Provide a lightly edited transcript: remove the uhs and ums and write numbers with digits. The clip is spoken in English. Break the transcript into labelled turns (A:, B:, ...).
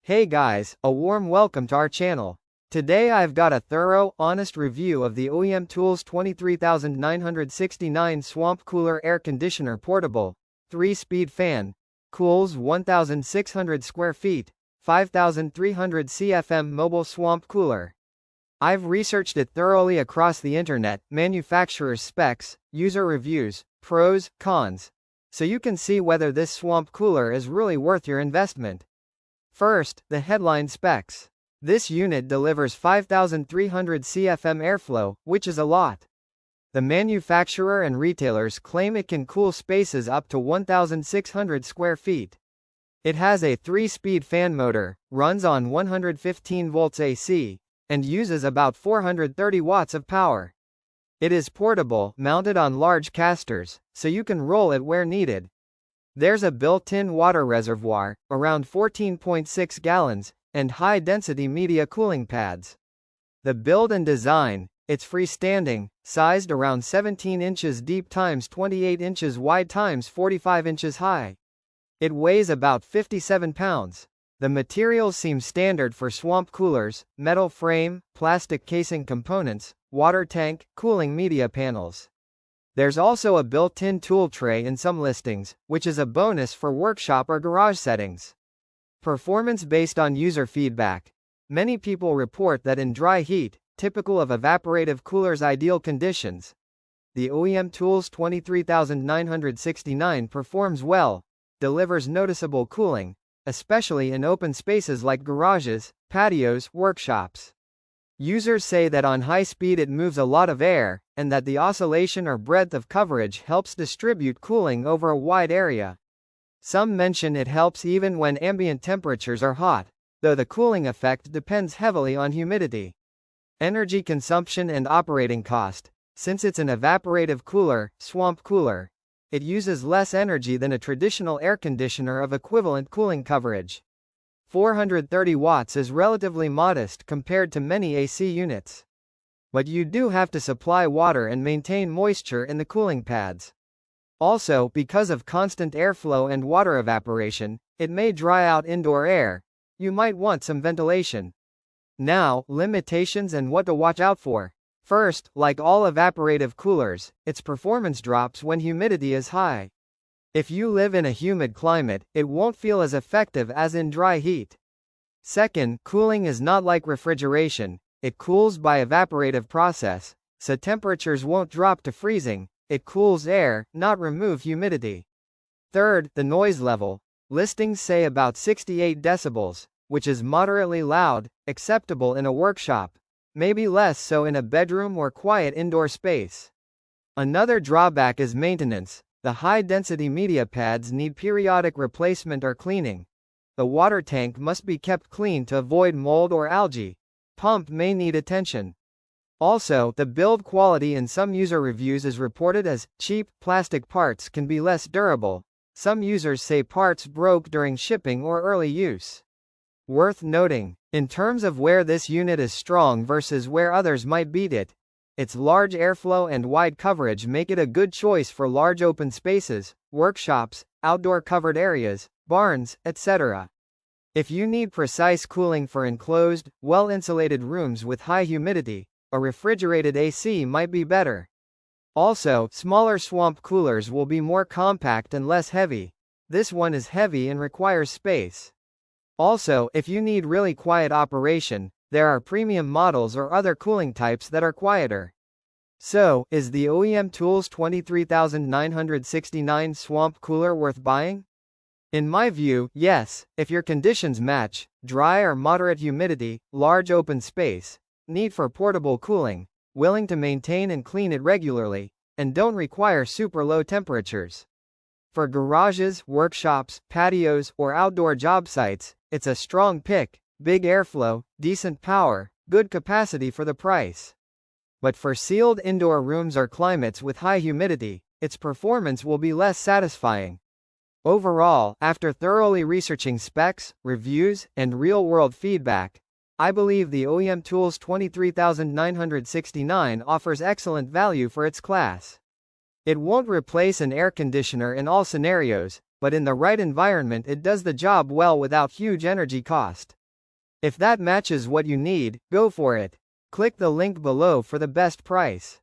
A: Hey guys, a warm welcome to our channel. Today I've got a thorough, honest review of the OEMTools 23969 Swamp Cooler Air Conditioner Portable, 3-speed fan, cools 1,600 square feet, 5,300 CFM mobile swamp cooler. I've researched it thoroughly across the internet, manufacturer's specs, user reviews, pros, cons, so you can see whether this swamp cooler is really worth your investment. First, the headline specs. This unit delivers 5,300 CFM airflow, which is a lot. The manufacturer and retailers claim it can cool spaces up to 1,600 square feet. It has a 3-speed fan motor, runs on 115 volts AC, and uses about 430 watts of power. It is portable, mounted on large casters, so you can roll it where needed. There's a built-in water reservoir, around 14.6 gallons, and high-density media cooling pads. The build and design, it's freestanding, sized around 17 inches deep times 28 inches wide times 45 inches high. It weighs about 57 pounds. The materials seem standard for swamp coolers: metal frame, plastic casing components, water tank, cooling media panels. There's also a built-in tool tray in some listings, which is a bonus for workshop or garage settings. Performance based on user feedback. Many people report that in dry heat, typical of evaporative coolers' ideal conditions, the OEMTools 23969 performs well, delivers noticeable cooling, especially in open spaces like garages, patios, workshops. Users say that on high speed it moves a lot of air, and that the oscillation or breadth of coverage helps distribute cooling over a wide area. Some mention it helps even when ambient temperatures are hot, though the cooling effect depends heavily on humidity. Energy consumption and operating cost. Since it's an evaporative cooler, swamp cooler, it uses less energy than a traditional air conditioner of equivalent cooling coverage. 430 watts is relatively modest compared to many AC units. But you do have to supply water and maintain moisture in the cooling pads. Also, because of constant airflow and water evaporation, it may dry out indoor air. You might want some ventilation. Now, limitations and what to watch out for. First, like all evaporative coolers, its performance drops when humidity is high. If you live in a humid climate, it won't feel as effective as in dry heat. Second, cooling is not like refrigeration. It cools by evaporative process, so temperatures won't drop to freezing. It cools air, not remove humidity. Third, the noise level. Listings say about 68 decibels, which is moderately loud, acceptable in a workshop, maybe less so in a bedroom or quiet indoor space. Another drawback is maintenance. The high-density media pads need periodic replacement or cleaning. The water tank must be kept clean to avoid mold or algae. Pump may need attention. Also, the build quality in some user reviews is reported as cheap. Plastic parts can be less durable. Some users say parts broke during shipping or early use. Worth noting, in terms of where this unit is strong versus where others might beat it, its large airflow and wide coverage make it a good choice for large open spaces, workshops, outdoor covered areas, barns, etc. If you need precise cooling for enclosed, well-insulated rooms with high humidity, a refrigerated AC might be better. Also, smaller swamp coolers will be more compact and less heavy. This one is heavy and requires space. Also, if you need really quiet operation, there are premium models or other cooling types that are quieter. So, is the OEMTools 23969 Swamp Cooler worth buying? In my view, yes, if your conditions match: dry or moderate humidity, large open space, need for portable cooling, willing to maintain and clean it regularly, and don't require super low temperatures. For garages, workshops, patios, or outdoor job sites, it's a strong pick. Big airflow, decent power, good capacity for the price. But for sealed indoor rooms or climates with high humidity, its performance will be less satisfying. Overall, after thoroughly researching specs, reviews, and real-world feedback, I believe the OEMTools 23969 offers excellent value for its class. It won't replace an air conditioner in all scenarios, but in the right environment it does the job well without huge energy cost. If that matches what you need, go for it. Click the link below for the best price.